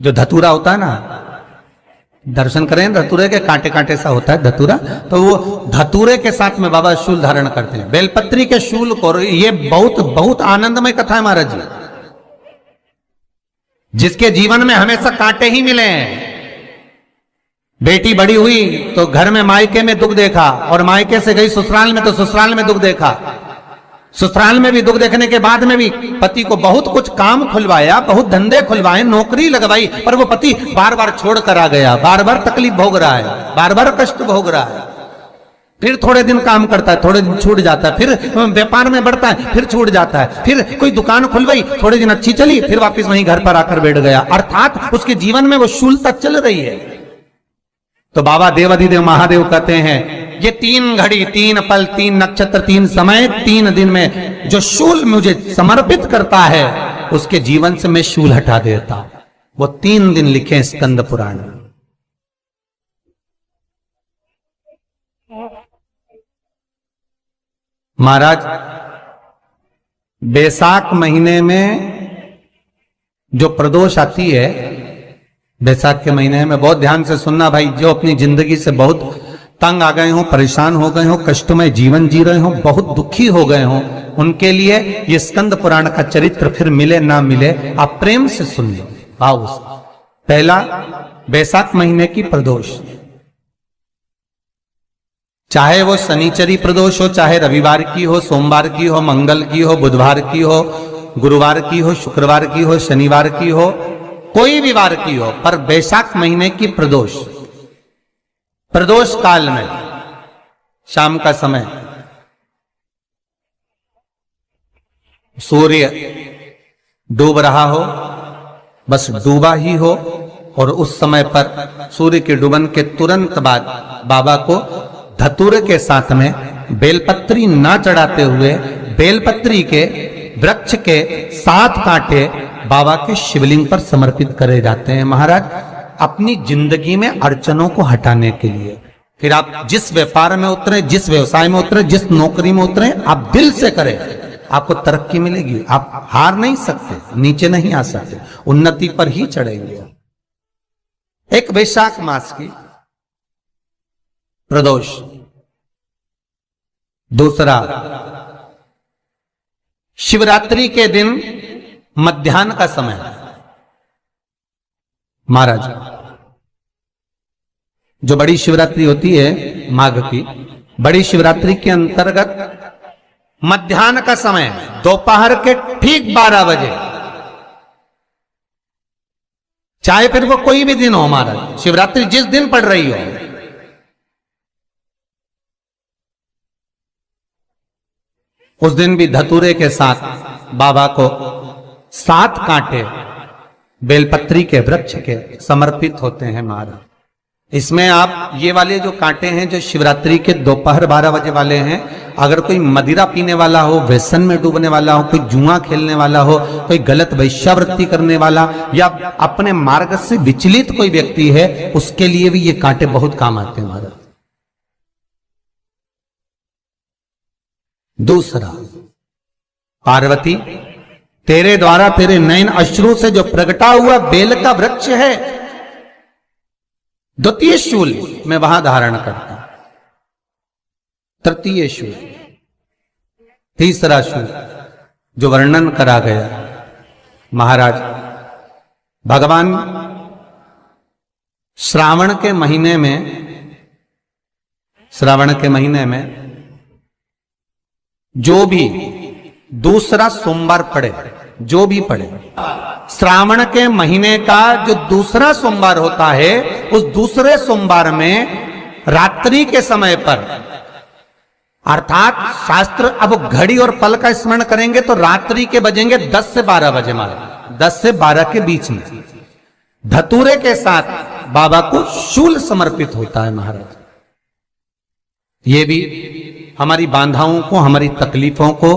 जो धतूरा होता है ना, दर्शन करें धतूरे के, कांटे कांटे सा होता है धतूरा, तो वो धतूरे के साथ में बाबा शूल धारण करते हैं, बेलपत्री के शूल को। ये बहुत बहुत आनंदमय कथा है महाराज जी। जिसके जीवन में हमेशा कांटे ही मिले हैं, बेटी बड़ी हुई तो घर में मायके में दुख देखा, और मायके से गई ससुराल में तो ससुराल में दुख देखा, ससुराल में भी दुख देखने के बाद में भी पति को बहुत कुछ काम खुलवाया, बहुत धंधे खुलवाए, नौकरी लगवाई, पर वो पति बार बार छोड़ कर आ गया, बार बार तकलीफ भोग रहा है, बार बार कष्ट भोग रहा है। फिर थोड़े दिन काम करता है, थोड़े दिन छूट जाता है, फिर व्यापार में बढ़ता है, फिर छूट जाता है, फिर कोई दुकान खुलवाई, थोड़े दिन अच्छी चली, फिर वापस वहीं घर पर आकर बैठ गया, अर्थात उसके जीवन में वो शूलता चल रही है। तो बाबा देवाधिदेव महादेव कहते हैं, ये 3 घड़ी 3 पल 3 नक्षत्र 3 समय 3 दिन में जो शूल मुझे समर्पित करता है, उसके जीवन से मैं शूल हटा देता हूं। वो 3 दिन लिखे स्कंद पुराण। महाराज बैसाख महीने में जो प्रदोष आती है, बैसाख के महीने में बहुत ध्यान से सुनना भाई, जो अपनी जिंदगी से बहुत तंग आ गए हो, परेशान हो गए हो, कष्टमय जीवन जी रहे हो, बहुत दुखी हो गए हो, उनके लिए ये स्कंद पुराण का चरित्र फिर मिले ना मिले, आप प्रेम से सुन लो भाव से। पहला, बैसाख महीने की प्रदोष, चाहे वो शनिचरी प्रदोष हो, चाहे रविवार की हो, सोमवार की हो, मंगल की हो, बुधवार की हो, गुरुवार की हो, शुक्रवार की हो, शनिवार की हो, कोई भी वार की हो, पर बैसाख महीने की प्रदोष, प्रदोष काल में शाम का समय सूर्य डूब रहा हो, बस डूबा ही हो, और उस समय पर सूर्य के डूबन के तुरंत बाद बाबा को धतूरे के साथ में बेलपत्री ना चढ़ाते हुए बेलपत्री के वृक्ष के 7 कांटे बाबा के शिवलिंग पर समर्पित करे जाते हैं महाराज, अपनी जिंदगी में अड़चनों को हटाने के लिए। फिर आप जिस व्यापार में उतरे, जिस व्यवसाय में उतरे, जिस नौकरी में उतरे, आप दिल से करें, आपको तरक्की मिलेगी। आप हार नहीं सकते, नीचे नहीं आ सकते, उन्नति पर ही चढ़ेंगे। एक वैशाख मास की प्रदोष, दूसरा शिवरात्रि के दिन मध्याह्न का समय। महाराज जो बड़ी शिवरात्रि होती है माघ की, बड़ी शिवरात्रि के अंतर्गत मध्याह्न का समय, दोपहर के ठीक 12 बजे, चाहे फिर वो कोई भी दिन हो महाराज, शिवरात्रि जिस दिन पड़ रही हो, उस दिन भी धतूरे के साथ बाबा को 7 कांटे बेलपत्री के वृक्ष के समर्पित होते हैं महाराज। इसमें आप ये वाले जो कांटे हैं, जो शिवरात्रि के दोपहर 12 बजे वाले हैं, अगर कोई मदिरा पीने वाला हो, व्यसन में डूबने वाला हो, कोई जुआ खेलने वाला हो, कोई गलत वैश्यावृत्ति करने वाला, या अपने मार्ग से विचलित कोई व्यक्ति है, उसके लिए भी ये कांटे बहुत काम आते हैं महाराज। दूसरा, पार्वती तेरे द्वारा तेरे नयन अश्रु से जो प्रगटा हुआ बेल का वृक्ष है, द्वितीय शूल मैं वहां धारण करता हूं, तृतीय शूल, तीसरा शूल जो वर्णन करा गया महाराज, भगवान श्रावण के महीने में जो भी दूसरा सोमवार पड़े, जो भी पड़े, श्रावण के महीने का जो दूसरा सोमवार होता है, उस दूसरे सोमवार में रात्रि के समय पर, अर्थात शास्त्र अब घड़ी और पल का स्मरण करेंगे तो रात्रि के बजेंगे 10 से 12 बजे मारे, 10 से 12 के बीच में धतूरे के साथ बाबा को शूल समर्पित होता है महाराज। ये भी हमारी बाधाओं को, हमारी तकलीफों को,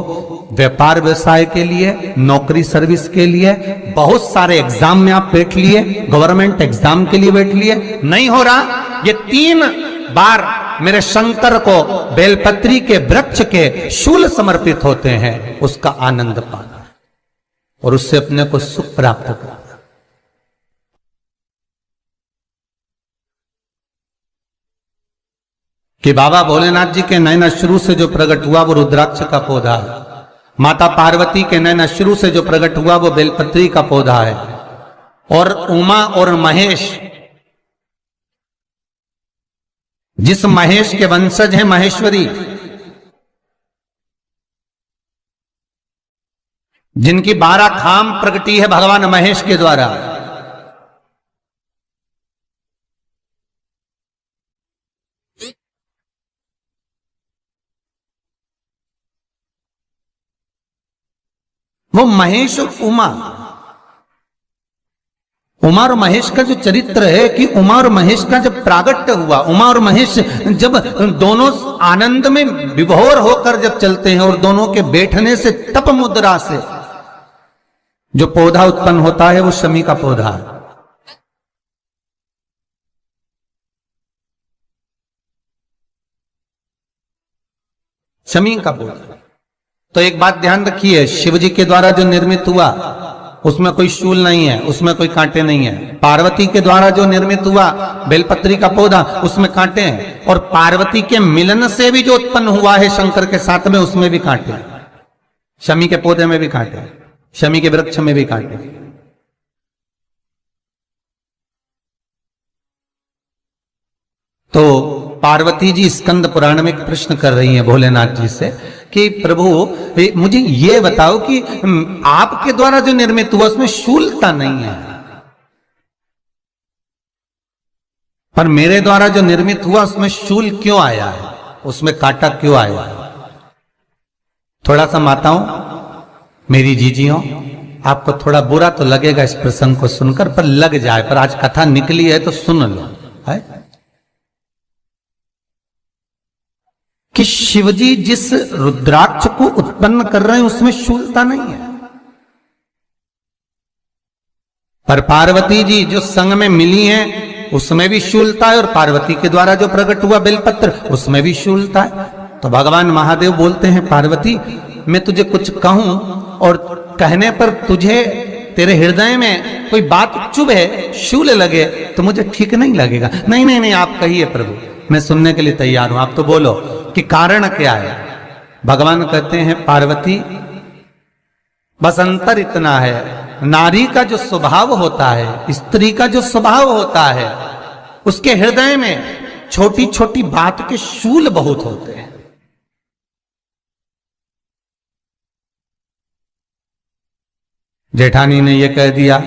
व्यापार व्यवसाय के लिए, नौकरी सर्विस के लिए, बहुत सारे एग्जाम में आप बैठ लिए, गवर्नमेंट एग्जाम के लिए बैठ लिए, नहीं हो रहा, ये 3 बार मेरे शंकर को बेलपत्री के वृक्ष के शूल समर्पित होते हैं, उसका आनंद पाना और उससे अपने को सुख प्राप्त करना। कि बाबा भोलेनाथ जी के नयन अश्रु से जो प्रकट हुआ वो रुद्राक्ष का पौधा है, माता पार्वती के नयन अश्रु से जो प्रकट हुआ वो बेलपत्री का पौधा है, और उमा और महेश, जिस महेश के वंशज हैं महेश्वरी, जिनकी 12 खाम प्रगटी है भगवान महेश के द्वारा, वो महेश और उमा और महेश का जो चरित्र है कि उमा और महेश का जब प्रागट्य हुआ, उमा और महेश जब दोनों आनंद में विभोर होकर जब चलते हैं और दोनों के बैठने से तप मुद्रा से जो पौधा उत्पन्न होता है वो शमी का पौधा है। शमी का पौधा। तो एक बात ध्यान रखिए, शिव जी के द्वारा जो निर्मित हुआ उसमें कोई शूल नहीं है, उसमें कोई कांटे नहीं है। पार्वती के द्वारा जो निर्मित हुआ बेलपत्री का पौधा, उसमें कांटे हैं, और पार्वती के मिलन से भी जो उत्पन्न हुआ है शंकर के साथ में, उसमें भी कांटे हैं। शमी के पौधे में भी कांटे हैं, शमी के वृक्ष में भी कांटे हैं। तो पार्वती जी स्कंद पुराण में एक प्रश्न कर रही हैं भोलेनाथ जी से कि प्रभु मुझे ये बताओ कि आपके द्वारा जो निर्मित हुआ उसमें शूलता नहीं है, पर मेरे द्वारा जो निर्मित हुआ उसमें शूल क्यों आया है, उसमें कांटा क्यों आया है? थोड़ा सा माताओं, मेरी जीजियों, आपको थोड़ा बुरा तो लगेगा इस प्रसंग को सुनकर, पर लग जाए, पर आज कथा निकली है तो सुन लो है कि शिवजी जिस रुद्राक्ष को उत्पन्न कर रहे हैं उसमें शूलता नहीं है, पर पार्वती जी जो संग में मिली हैं उसमें भी शूलता है, और पार्वती के द्वारा जो प्रकट हुआ बेलपत्र उसमें भी शूलता है। तो भगवान महादेव बोलते हैं पार्वती, मैं तुझे कुछ कहूं और कहने पर तुझे तेरे हृदय में कोई बात चुभे, शूल लगे तो मुझे ठीक नहीं लगेगा। नहीं नहीं नहीं, आप कहिए प्रभु, मैं सुनने के लिए तैयार हूं, आप तो बोलो कि कारण क्या है। भगवान कहते हैं पार्वती, बस अंतर इतना है, नारी का जो स्वभाव होता है, स्त्री का जो स्वभाव होता है, उसके हृदय में छोटी छोटी बात के शूल बहुत होते हैं। जेठानी ने ये कह दिया,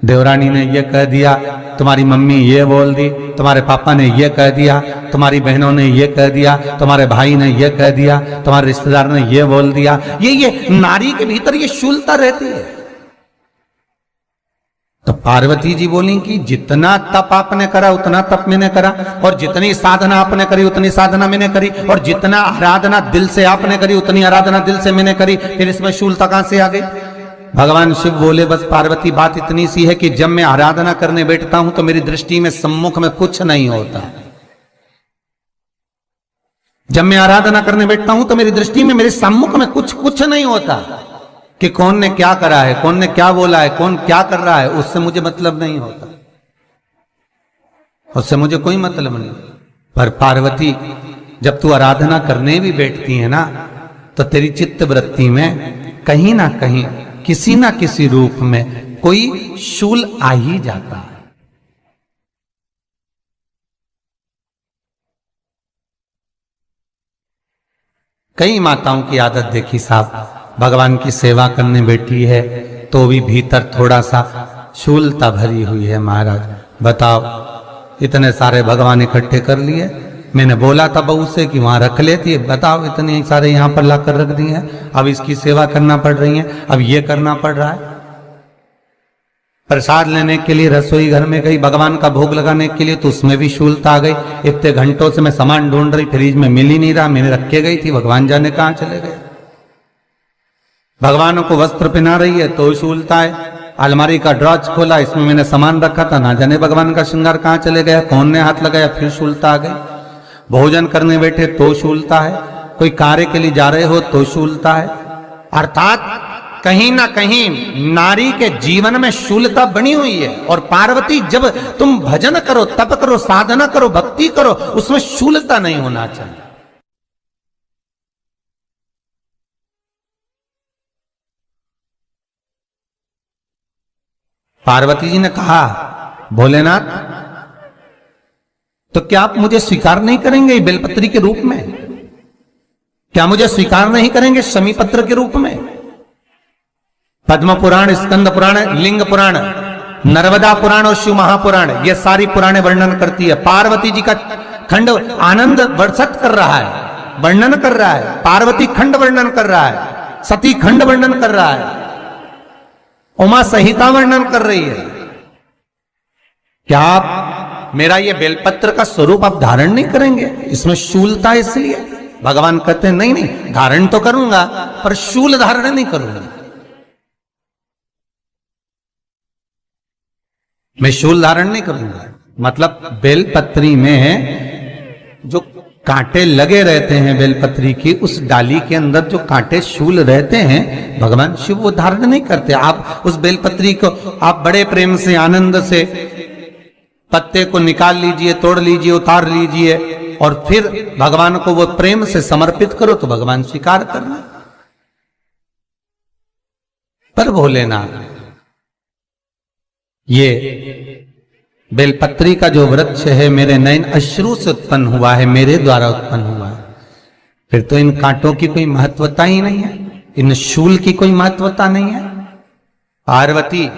देवरानी ने ये कह दिया, तुम्हारी मम्मी ये बोल दी, तुम्हारे पापा ने ये कह दिया, तुम्हारी बहनों ने ये कह दिया, तुम्हारे भाई ने ये कह दिया, तुम्हारे रिश्तेदार ने ये बोल दिया। ये नारी के भीतर ये शूलता रहती है। तो पार्वती जी बोली कि जितना तप आपने करा उतना तप मैंने करा, और जितनी साधना आपने करी उतनी साधना मैंने करी, और जितना आराधना दिल से आपने करी उतनी आराधना दिल से मैंने करी, फिर इसमें शूलता कहां से आ गई? भगवान शिव बोले, बस पार्वती बात इतनी सी है कि जब मैं आराधना करने बैठता हूं तो मेरी दृष्टि में सम्मुख में कुछ नहीं होता। जब मैं आराधना करने बैठता हूं तो मेरी दृष्टि में मेरे सम्मुख में कुछ नहीं होता कि कौन ने क्या करा है, कौन ने क्या बोला है, कौन क्या कर रहा है, उससे मुझे मतलब नहीं होता, उससे मुझे कोई मतलब नहीं। पर पार्वती, जब तू आराधना करने भी बैठती है ना, तो तेरी चित्त वृत्ति में कहीं ना कहीं किसी ना किसी रूप में कोई शूल आ ही जाता है। कई माताओं की आदत देखी साहब, भगवान की सेवा करने बैठी है तो भी भीतर थोड़ा सा शूलता भरी हुई है। महाराज बताओ, इतने सारे भगवान इकट्ठे कर लिए, मैंने बोला था बहू से कि वहां रख लेती है, बताओ इतने सारे यहां पर लाकर रख दिए हैं, अब इसकी सेवा करना पड़ रही है, अब ये करना पड़ रहा है। प्रसाद लेने के लिए रसोई घर में गई, भगवान का भोग लगाने के लिए, तो उसमें भी शूलता आ गई। इतने घंटों से मैं सामान ढूंढ रही, फ्रिज में मिल ही नहीं रहा, मैंने रख के गई थी, भगवान जाने कहां चले गए। भगवानों को वस्त्र पहना रही है तो शूलता है। अलमारी का ड्रॉज खोला, इसमें मैंने सामान रखा था, ना जाने भगवान का श्रृंगार कहां चले गया, कौन ने हाथ लगाया, फिर शूलता आ गई। भोजन करने बैठे तो शूलता है, कोई कार्य के लिए जा रहे हो तो शूलता है। अर्थात कहीं ना कहीं नारी के जीवन में शूलता बनी हुई है। और पार्वती, जब तुम भजन करो, तप करो, साधना करो, भक्ति करो, उसमें शूलता नहीं होना चाहिए। पार्वती जी ने कहा, भोलेनाथ, तो क्या आप मुझे स्वीकार नहीं करेंगे बेलपत्री के रूप में? क्या मुझे स्वीकार नहीं करेंगे शमीपत्र के रूप में? पद्म पुराण, स्कंद पुराण, लिंग पुराण, नर्मदा पुराण और शिव महापुराण, ये सारी पुराणे वर्णन करती है। पार्वती जी का खंड आनंद वर्षित कर रहा है, वर्णन कर रहा है। पार्वती खंड वर्णन कर रहा है, सती खंड वर्णन कर रहा है, उमा संहिता वर्णन कर रही है। क्या आप मेरा ये बेलपत्र का स्वरूप आप धारण नहीं करेंगे? इसमें शूलता है, इसलिए भगवान कहते हैं नहीं नहीं, धारण तो करूंगा पर शूल धारण नहीं करूंगा। मैं शूल धारण नहीं करूंगा, मतलब बेलपत्री में जो कांटे लगे रहते हैं बेलपत्री की, उस डाली के अंदर जो कांटे शूल रहते हैं, भगवान शिव वो धारण नहीं करते। आप उस बेलपत्री को आप बड़े प्रेम से, आनंद से पत्ते को निकाल लीजिए, तोड़ लीजिए, उतार लीजिए और फिर भगवान को वो प्रेम से समर्पित करो तो भगवान स्वीकार करना। पर भोलेनाथ, ये बेलपत्री का जो वृक्ष है मेरे नयन अश्रु से उत्पन्न हुआ है, मेरे द्वारा उत्पन्न हुआ है, फिर तो इन कांटों की कोई महत्वता ही नहीं है, इन शूल की कोई महत्वता नहीं है। पार्वती